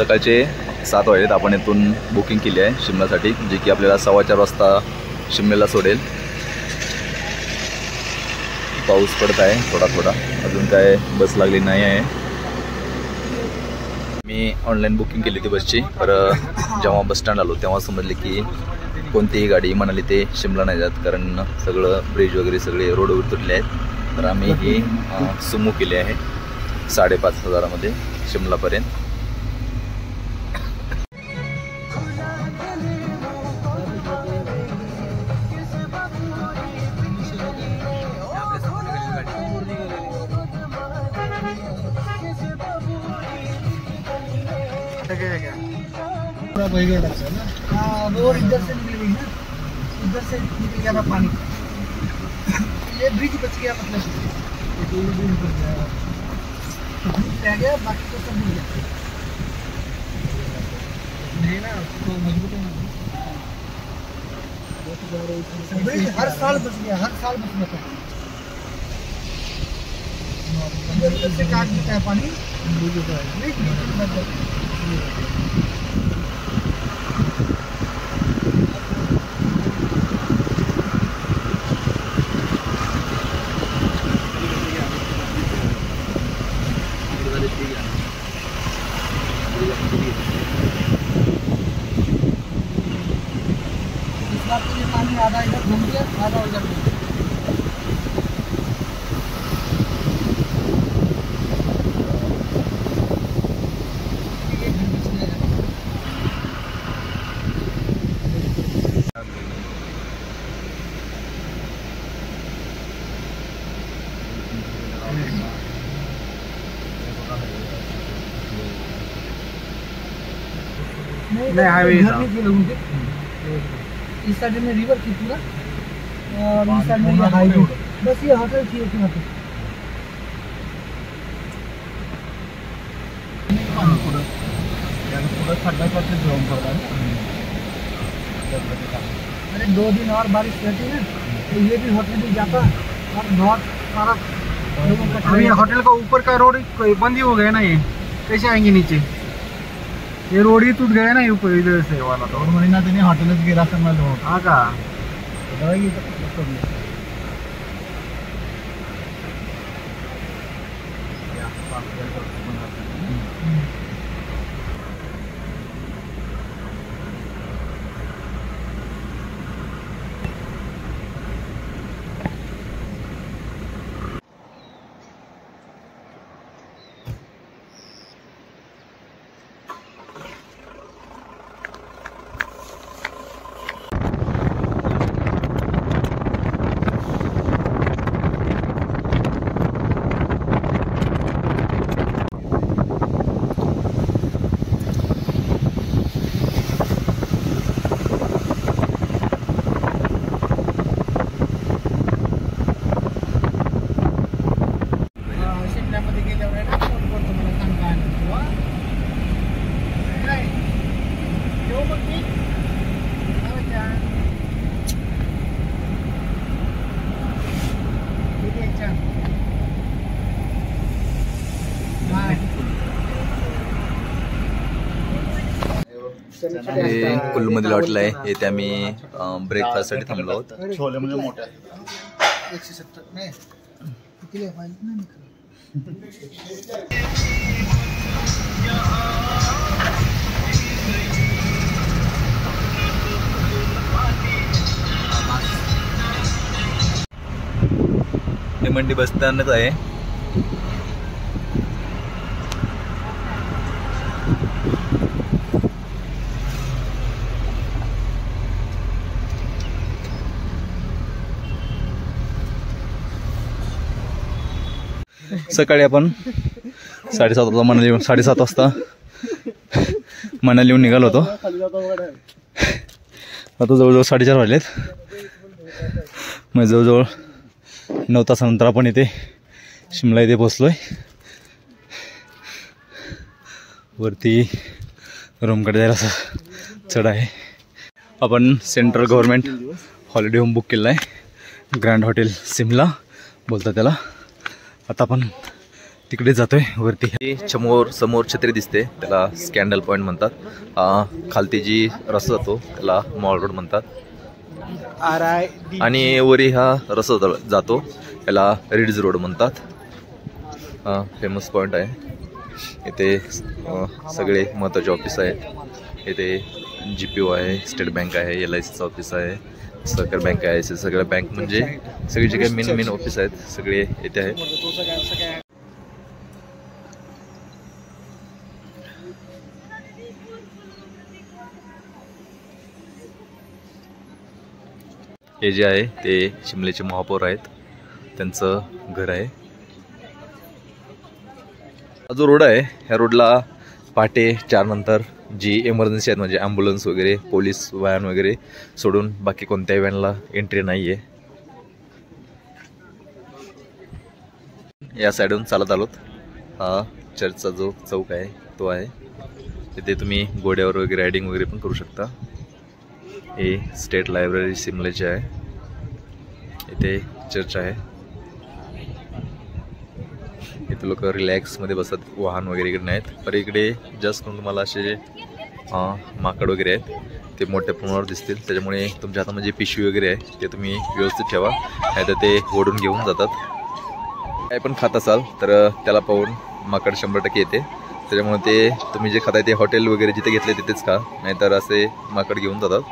सकाळचे 7 वाजलेत. आपण इथून बुकिंग केली आहे शिमल्यासाठी, जे की आपल्याला 4:15 वाजता शिमल्याला सोडेल. पाऊस पडत आहे थोडा थोडा, अजून काय बस लागली नाही आहे. मी ऑनलाईन बुकिंग केली होती बसची, पर जेव्हा बस स्टँड आलो तेव्हा समजले की कोणतीही गाडी म्हणाली ते शिमला नाही जात, कारण सगळं ब्रिज वगैरे सगळे रोड तुटले आहेत. तर आम्ही ही सुमो केली आहे 5,500 शिमलापर्यंत. रोड इधर से निकल गई ना, इधर से निकल गया था पानी, ये ब्रिज बच गया, मतलब रह गया, बाकी तो सब मिल गया नहीं ना, तो मजबूत है ब्रिज। हर साल बच गया, हर साल बच गया था, इधर से काट देता है पानी, ब्रिज बच गया। इस बार तो ये पानी आधा इधर घूम गया, आधा उधर घूम गया। नहीं हाईवे इस साइड में रिवर थी पूरा, और इस साइड में हाईवे, बस ये होटल थी एक होटल। अरे 2 दिन और बारिश रहती है तो ये भी होटल भी जाता, और बहुत सारा लोगों का। अभी होटल का ऊपर का रोड बंद ही हो गया ना, ये कैसे आएंगे नीचे? ये रोड ही टूट गया ना ऊपर, इधर से वाला रोड म्हणे ना, त्याने हॉटेलच गेला असं मला हो। हा का हे कुल्लूमधील हॉटेल आहे. इथे आम्ही ब्रेकफास्टसाठी थांबलो आहोत. छोले म्हणजे मोठे 170 नाही किती आहे फाईल नाही. हे मंडी बस स्टँडच आहे. सकाळी आपण 7:30 वाजता मनाली निघालो होतो. आता जवळजवळ 4:30 वाजलेत. मग जवळजवळ 9 तासानंतर आपण इथे शिमला इथे पोचलोय. वरती रूमकडे जायला असं चढ आहे. आपण central government holiday home book केलं आहे. ग्रँड हॉटेल शिमला बोलतात त्याला. आता आपण तिकडे जातोय वरती. समोर छत्री दिसते, त्याला स्कॅन्डल पॉइंट म्हणतात. खालती जी रस्ता जातो त्याला मॉल रोड म्हणतात. आणि वरी हा रस्ता जातो त्याला रिड्ज रोड म्हणतात. फेमस पॉइंट आहे. इथे सगळे महत्त्वाचे ऑफिस आहेत. इथे GPO आहे, स्टेट बँक आहे, LICचं ऑफिस आहे, सहकार बँक आहे. सगळ्या बँक म्हणजे सगळे जे काही मेन ऑफिस आहेत सगळे इथे आहेत. हे जे आहे ते शिमल्याचे महापौर आहेत, त्यांचं घर आहे. हा जो रोड आहे ह्या रोडला पहाटे 4 नंतर जी इमर्जन्सी आहेत म्हणजे ॲम्ब्युलन्स वगैरे, पोलीस व्हॅन वगैरे सोडून बाकी कोणत्याही व्हॅनला एंट्री नाही आहे. या साईडून चालत आलोत. हा चर्चचा जो चौक आहे तो आहे. तिथे तुम्ही घोड्यावर वगैरे रायडिंग वगैरे पण करू शकता. हे स्टेट लायब्ररी शिमल्याचे आहे. इथे चर्च आहे. इथे लोक रिलॅक्समध्ये बसतात, वाहन वगैरे इकडे नाहीत. पर इकडे जास्त करून तुम्हाला असे माकड वगैरे आहेत ते मोठ्या प्रमाणावर दिसतील. त्याच्यामुळे तुमच्या हातामध्ये जी पिशवी वगैरे आहे ते तुम्ही व्यवस्थित ठेवा, नाही तर ते ओढून घेऊन जातात. काय पण खात असाल तर त्याला पाहून माकड 100% येते. त्याच्यामुळे ते तुम्ही जे खाताय ते हॉटेल वगैरे जिथे घेतले तिथेच खा, नाहीतर असे माकड घेऊन जातात.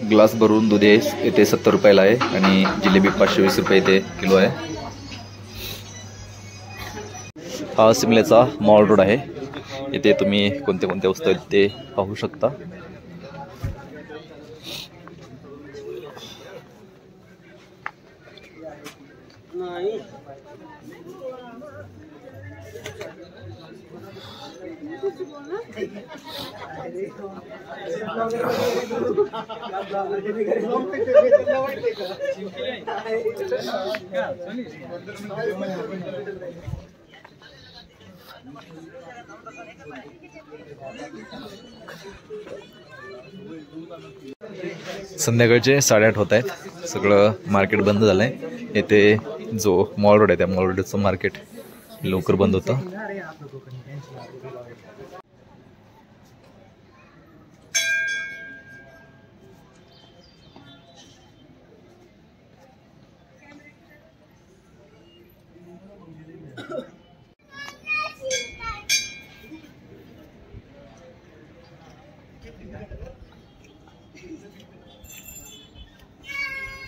ग्लास भरून दूध येथे 70 रुपयाला आहे आणि जिलेबी 520 रुपये इथे किलो आहे. हा शिमल्याचा मॉल रोड आहे. इथे तुम्ही कोणत्या कोणत्या वस्तू आहेत ते पाहू शकता. संध्याकाळचे 8:30 होत आहेत. सगळं मार्केट बंद झालंय. येथे जो मॉल रोड आहे त्या मॉल रोडचं मार्केट लवकर बंद होतं.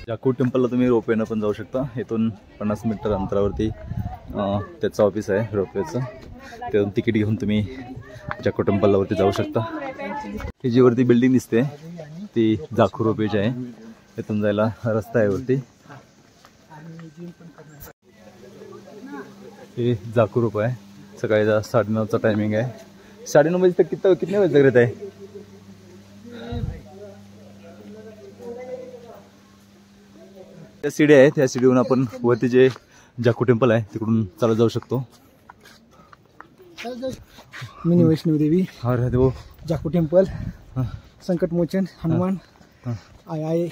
जाकू टेम्पलला तुम्ही रोपवेनं पण जाऊ शकता. इथून 50 मीटर अंतरावरती त्याचं ऑफिस आहे रोपवेचं. तिथून तिकीट घेऊन तुम्ही जाकू टेम्पलवरती जाऊ शकता. ही जी वरती बिल्डिंग दिसते ती जाकू रोपवेची आहे. इथून जायला रस्ता आहे वरती. हे जाकू रोप आहे. सकाळीचा 9:30चा टायमिंग आहे. 9:30 बजे तक कितने बजे तक रहता है? त्या सीडी आहेत, त्या सीडीवरून आपण वरती जे जाकू टेम्पल आहे तिकडून चालत जाऊ शकतो. मिनी वैष्णव देवी, वो Jakhu temple, Sankat Mochan, Hanuman, IIAS,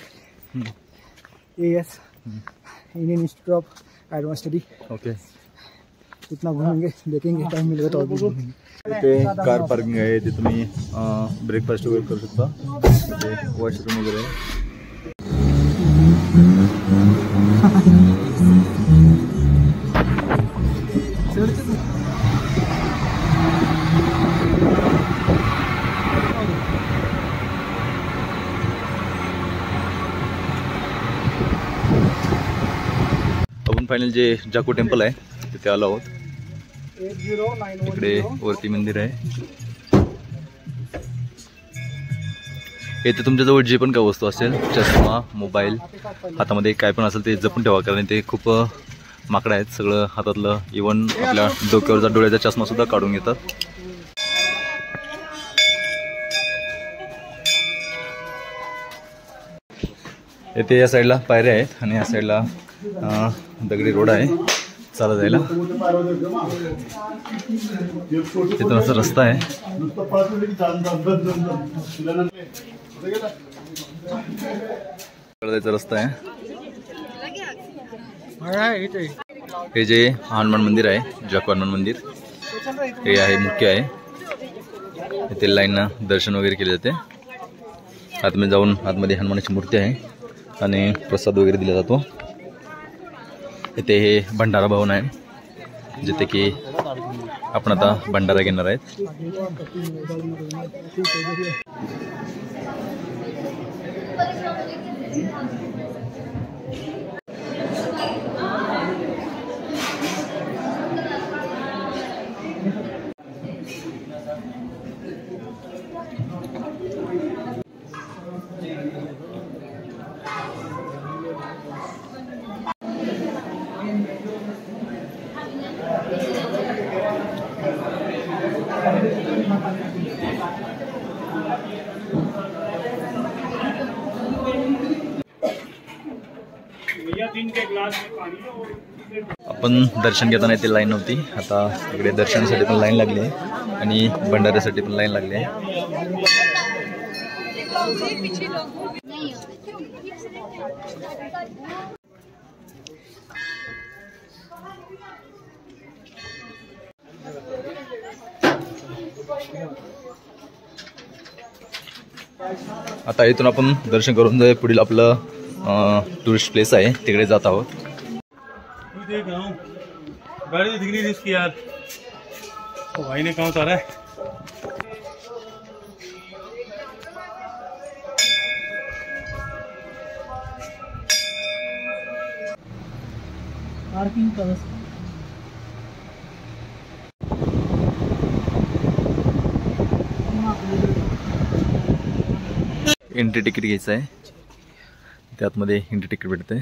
Indian Institute of Advance Study. Okay, इतना घूमेंगे, देखेंगे, टाइम मिलेगा तो अभी. इथे कार पार्किंग आहे. ते तुम्ही ब्रेकफास्ट वगैरे करू शकता. वॉशरूम वगैरे आपण फायनल जे जाकू टेम्पल आहे तिथे आलो आहोत. इकडे वरती मंदिर आहे. येथे तुमच्याजवळ जे पण काय वस्तू असेल, चष्मा, मोबाईल, हातामध्ये काय पण असेल ते जपून ठेवा, कारण ते खूप माकडं आहेत, सगळं हातातलं इवन आपल्या डोक्यावरचा डोळ्याचा चष्मा सुद्धा काढून घेतात. इथे या साईडला पायऱ्या आहेत आणि या साईडला दगडी रोड आहे चालत जायला. तिथून असा रस्ता आहे. जायचा रस्ता आहे. हे जे हनुमान मंदिर आहे, जॉक हनुमान मंदिर हे आहे, मुख्य आहे. इथे लाईनना दर्शन वगैरे केले जाते. आतमध्ये जाऊन आतमध्ये हनुमानाची मूर्ती आहे आणि प्रसाद वगैरे दिला जातो. इथे हे भंडारा भवन आहे, जिथे की आपण आता भंडारा घेणार आहेत. आपण दर्शन घेताना इथे लाईन नव्हती, आता इकडे दर्शनासाठी पण लाईन लागली आहे आणि भंडाऱ्यासाठी पण लाईन लागली आहे. आता इथून आपण दर्शन करून जाऊ. पुढील आपलं टुरिस्ट प्लेस आहे, तिकडे जात आहोत. गाड़ी दिख रही थी इसकी यार, तो भाई ने कहाँ उतारा है. पार्किंग का एंट्री तिकीट घ्यायचं आहे. त्यातमध्ये एंट्री तिकीट भेटते.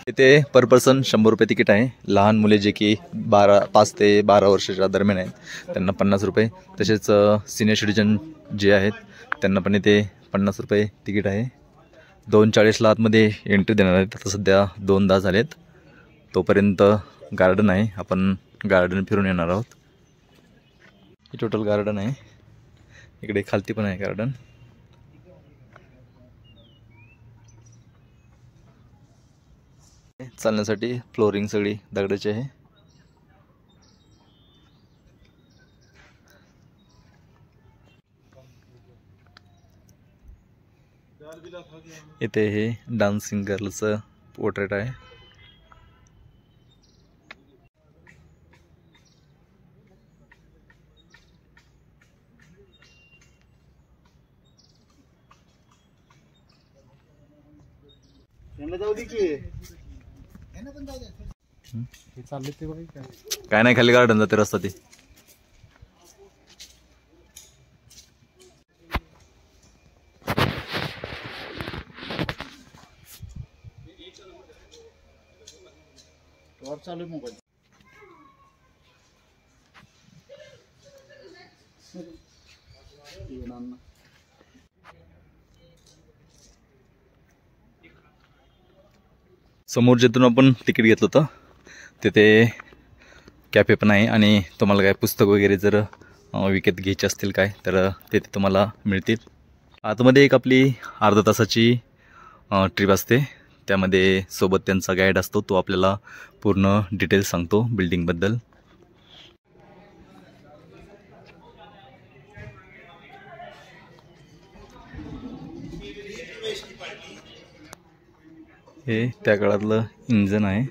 इथे पर पर्सन 100 रुपये तिकीट आहे. लहान मुले जे की 5 ते 12 वर्षाच्या दरम्यान आहेत त्यांना 50 रुपये. तसेच सिनियर सिटीजन जे आहेत त्यांना पण इथे 50 रुपये तिकीट आहे. 2:40ला आतमध्ये एंट्री देणार आहेत. आता सध्या 2:10 झालेत. तोपर्यंत गार्डन आहे, आपण गार्डन फिरून येणार आहोत. हे टोटल गार्डन आहे. इकडे खालती पण आहे गार्डन. चालण्यासाठी फ्लोरिंग सगळी दगडाची आहे. इथे हे डान्सिंग गर्लचं पोर्ट्रेट आहे. काय नाही, खाली गार्डन जाते रस्ता. ते चालू मोबाईल. समोर जिथून आपण तिकीट घेतलं होतं तिथे कॅफे पण आहे आणि तुम्हाला काय पुस्तक वगैरे जर विकत घ्यायचे असतील काय तर तिथे तुम्हाला मिळतील. आतमध्ये एक आपली अर्धा तासाची ट्रिप असते. त्यामध्ये सोबत त्यांचा गाईड असतो, तो आपल्याला पूर्ण डिटेल्स सांगतो बिल्डिंगबद्दल. हे त्या काळातलं इंजन आहे.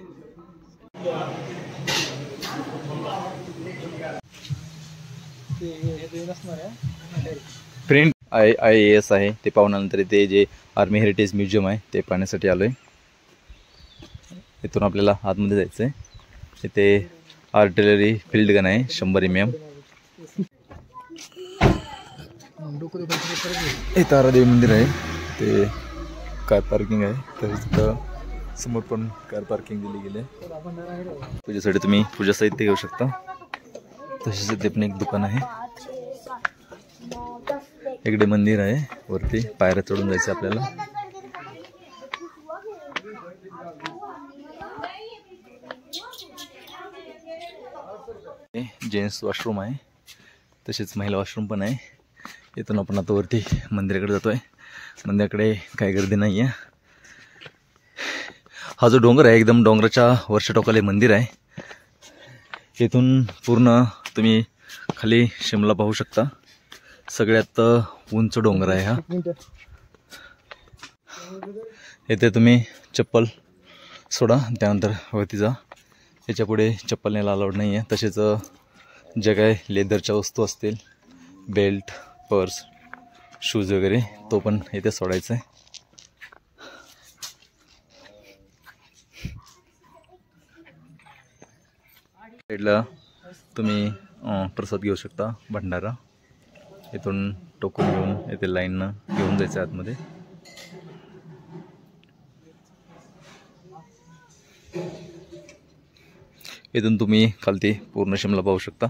प्रिंट IAS आहे. ते पाहूनंतर ते जे आर्मी हेरिटेज म्युझियम आहे ते पाहण्यासाठी आलो आहे. इथून आपल्याला आतमध्ये जायचं आहे. इथे आर्टिलरी फील्ड गन आहे 100 mm. हे तारादेवी मंदिर आहे, ते कार पार्किंग आहे. तर इथं समोर पण कार पार्किंग दिली गेली आहे. पूजेसाठी तुम्ही पूजा साहित्य घेऊ शकता. तसेच इथे पण एक दुकान आहे. इकडे मंदिर आहे, वरती पायऱ्या चढून जायचं आपल्याला. जेंट्स वॉशरूम आहे, तसेच महिला वॉशरूम पण आहे. इथून आपण आता वरती मंदिराकडे जातोय. मंदिराकडे काही गर्दी नाही आहे. हा जो डोंगर आहे, एकदम डोंगराच्या वरच्या टोकाला मंदिर आहे. इथून पूर्ण तुम्ही खाली शिमला पाहू शकता. सगळ्यात उंच डोंगर आहे हा. इथे तुम्ही चप्पल सोडा, त्यानंतर वरती जा. याच्या पुढे चप्पल न्यायला अलाउड नाही आहे. तसेच जे काय लेदरच्या वस्तू असतील, बेल्ट, पर्स, शूज वगैरे, तो पण इथे सोडायचा आहे. साईडला तुम्ही प्रसाद घेऊ शकता, भंडारा. इथून टोकन घेऊन इथे लाईननं घेऊन जायचं आतमध्ये. इथून तुम्ही खालती पूर्ण शिमला पाहू शकता.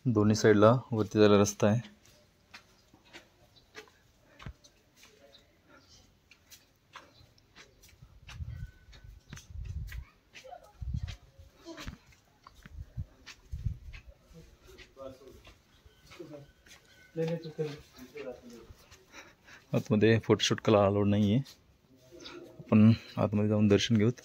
दोन्ही साईडला वरती जायला रस्ता आहे. आतमध्ये फोटोशूट करायला अलाउड नाही आहे. आपण आतमध्ये जाऊन दर्शन घेऊत.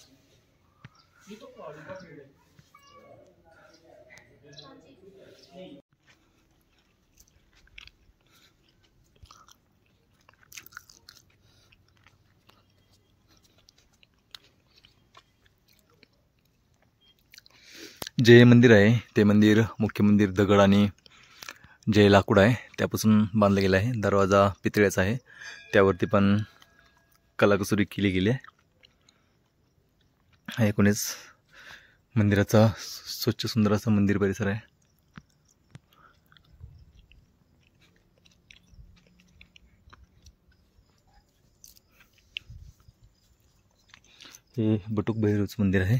जे मंदिर आहे ते मंदिर, मुख्य मंदिर दगड आणि जे लाकूड आहे त्यापासून बांधलं गेलं आहे. दरवाजा पितळेचा आहे, त्यावरती पण कलाकुसरी केली गेली आहे. हा एकूणच मंदिराचा स्वच्छ सुंदर असा मंदिर परिसर आहे. हे बटुक भैरवच मंदिर आहे.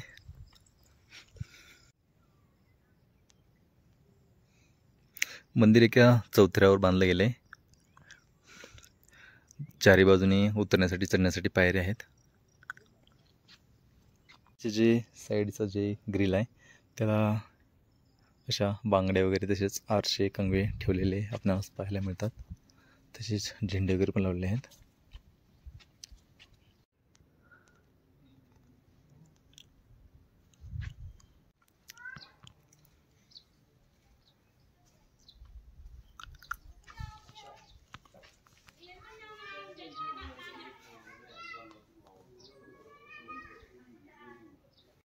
मंदिर एका चौथऱ्यावर बांधलं गेलं आहे. चारी बाजूनी उतरण्यासाठी, चढण्यासाठी पायऱ्या आहेत. जे साईडचं जे ग्रिल आहे त्याला अशा बांगड्या वगैरे, तसेच आरसे, कंगवे ठेवलेले आपणास पाहायला मिळतात. तसेच झेंडे वगैरे पण लावलेले आहेत.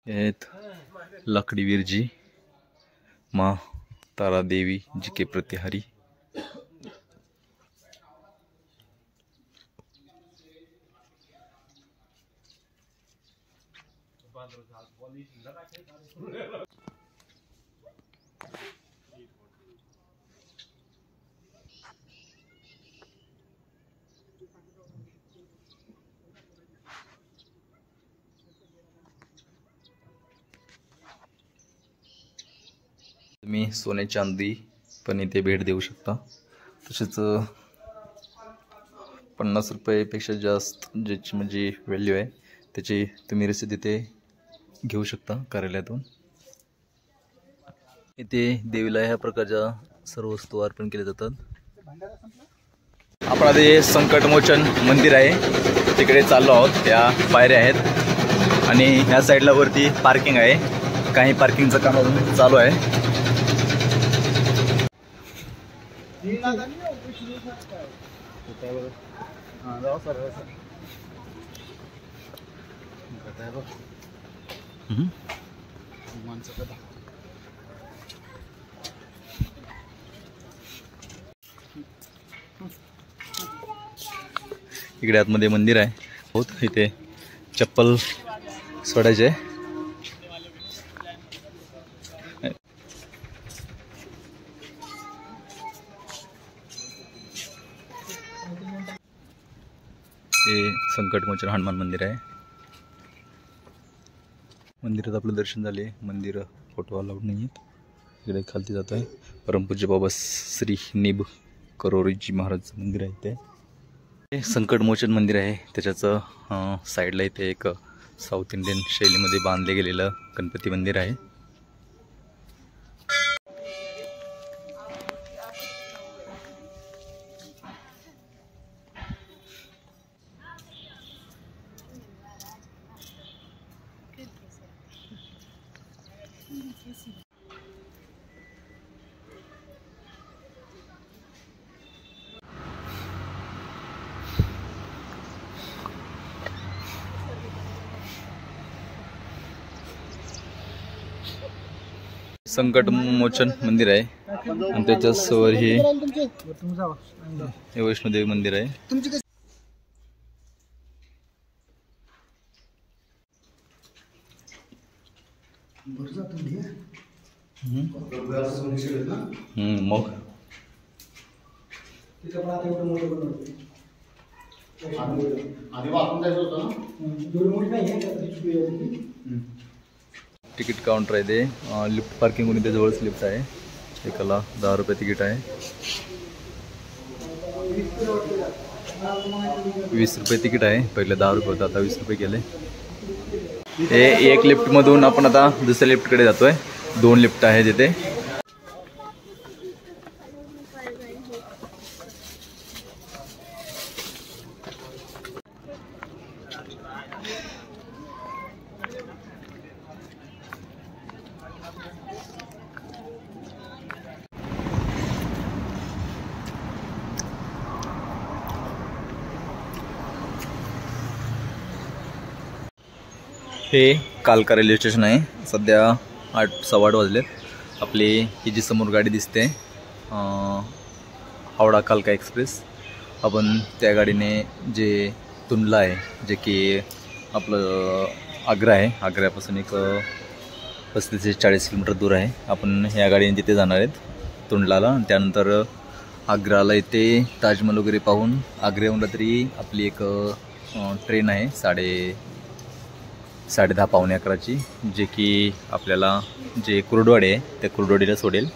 आहेत लाकडी वीर जी, माँ तारा देवी जी के प्रतिहारी. तुम्ही सोने चांदी पण इथे भेट देऊ शकता. तसेच 50 रुपयेपेक्षा जास्त ज्याची म्हणजे व्हॅल्यू आहे त्याची तुम्ही रसीद इथे घेऊ शकता कार्यालयातून. इथे देवीला ह्या प्रकारच्या सर्व वस्तू अर्पण केल्या जातात. आपण आता हे संकटमोचन मंदिर आहे तिकडे चाललो आहोत. त्या पायऱ्या आहेत आणि ह्या साईडला वरती पार्किंग आहे. काही पार्किंगचं काम अजून चालू आहे. तिकडे आतमध्ये मंदिर आहे. बहुत इथे चप्पल सोडायचे. हे संकटमोचन हनुमान मंदिर आहे. मंदिरात आपलं दर्शन झाले. मंदिर फोटो अलाउड नाही आहे. इकडे खालती जात आहे. परमपूज्य बाबा श्री निब करोरीजी महाराज मंदिर आहे. ते संकटमोचन मंदिर आहे. त्याच्याच साईडला इथे एक साऊथ इंडियन शैलीमध्ये बांधले गेलेलं गणपती मंदिर आहे. संकटमोचन मंदिर आहे आणि त्याच्या समोर हे वैष्णोदेवी मंदिर आहे. मग तिकीट काउंटर आहे. ते लिफ्ट पार्किंग होऊन ते जवळच लिफ्ट आहे. एकाला 10 रुपये तिकीट आहे. 20 रुपये तिकीट आहे. पहिले 10 रुपये होतं, आता 20 रुपये केले. हे एक लिफ्टमधून आपण आता दुसऱ्या लिफ्टकडे जातोय. 2 लिफ्ट आहे तिथे. हे कालका रेल्वे स्टेशन आहे. सध्या 8:15 वाजलेत. आपली ही जी समोर गाडी दिसते हावडा कालका एक्सप्रेस, आपण त्या गाडीने जे तुंडला आहे, जे की आपलं आग्रा आहे, आग्र्यापासून एक 35 ते 40 किलोमीटर दूर आहे. आपण ह्या गाडीने तिथे जाणार आहेत तुंडलाला. त्यानंतर आग्राला इथे ताजमहल वगैरे पाहून आग्र्याहून रात्री आपली एक ट्रेन आहे 10:30 पावणे 11ची, जे की आपल्याला जे कुर्डवाडी आहे त्या कुर्डवाडीला सोडेल.